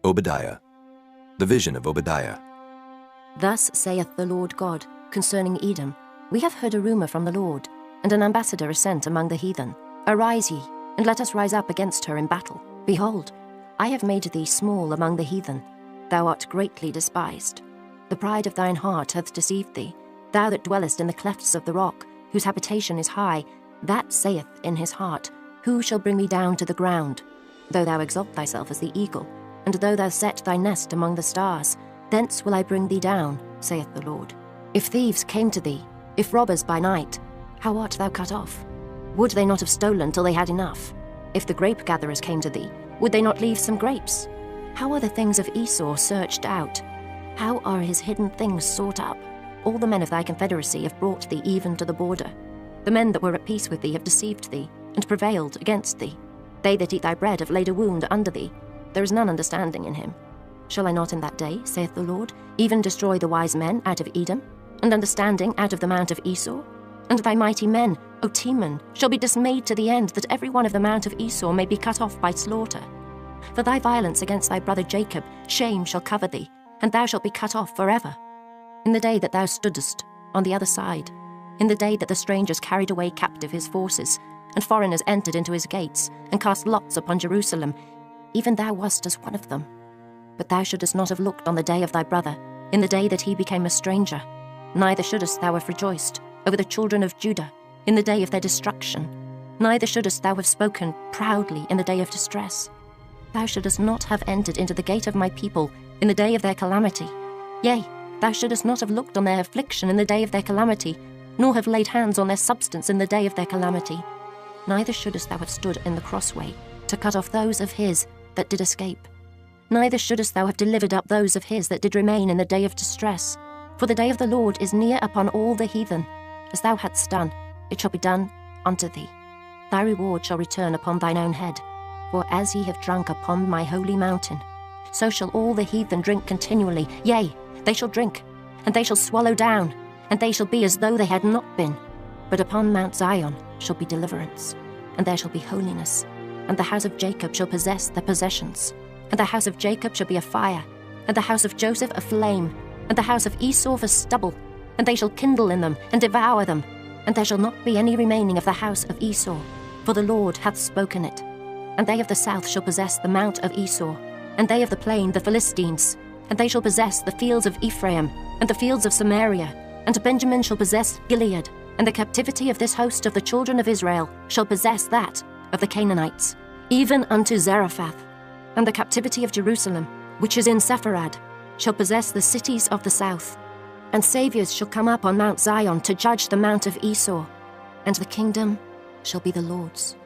Obadiah. The vision of Obadiah. Thus saith the Lord God concerning Edom, We have heard a rumor from the Lord, and an ambassador is sent among the heathen. Arise ye, and let us rise up against her in battle. Behold, I have made thee small among the heathen. Thou art greatly despised. The pride of thine heart hath deceived thee. Thou that dwellest in the clefts of the rock, whose habitation is high, that saith in his heart, Who shall bring me down to the ground? Though thou exalt thyself as the eagle, and though thou set thy nest among the stars, thence will I bring thee down, saith the Lord. If thieves came to thee, if robbers by night, how art thou cut off? Would they not have stolen till they had enough? If the grape-gatherers came to thee, would they not leave some grapes? How are the things of Esau searched out? How are his hidden things sought up? All the men of thy confederacy have brought thee even to the border. The men that were at peace with thee have deceived thee, and prevailed against thee. They that eat thy bread have laid a wound under thee. There is none understanding in him. Shall I not in that day, saith the Lord, even destroy the wise men out of Edom, and understanding out of the mount of Esau? And thy mighty men, O Teman, shall be dismayed to the end, that every one of the mount of Esau may be cut off by slaughter. For thy violence against thy brother Jacob, shame shall cover thee, and thou shalt be cut off forever. In the day that thou stoodest on the other side, in the day that the strangers carried away captive his forces, and foreigners entered into his gates, and cast lots upon Jerusalem, even thou wast as one of them. But thou shouldest not have looked on the day of thy brother, in the day that he became a stranger, neither shouldest thou have rejoiced over the children of Judah in the day of their destruction, neither shouldest thou have spoken proudly in the day of distress. Thou shouldest not have entered into the gate of my people in the day of their calamity. Yea, thou shouldest not have looked on their affliction in the day of their calamity, nor have laid hands on their substance in the day of their calamity. Neither shouldest thou have stood in the crossway to cut off those of his that did escape. Neither shouldest thou have delivered up those of his that did remain in the day of distress. For the day of the Lord is near upon all the heathen. As thou hadst done, it shall be done unto thee. Thy reward shall return upon thine own head. For as ye have drunk upon my holy mountain, so shall all the heathen drink continually. Yea, they shall drink, and they shall swallow down, and they shall be as though they had not been. But upon Mount Zion shall be deliverance, and there shall be holiness, and the house of Jacob shall possess their possessions. And the house of Jacob shall be a fire, and the house of Joseph a flame, and the house of Esau for stubble, and they shall kindle in them, and devour them. And there shall not be any remaining of the house of Esau, for the Lord hath spoken it. And they of the south shall possess the mount of Esau, and they of the plain the Philistines, and they shall possess the fields of Ephraim, and the fields of Samaria, and Benjamin shall possess Gilead, and the captivity of this host of the children of Israel shall possess that of the Canaanites, even unto Zarephath. And the captivity of Jerusalem, which is in Sepharad, shall possess the cities of the south. And saviours shall come up on Mount Zion to judge the mount of Esau, and the kingdom shall be the Lord's.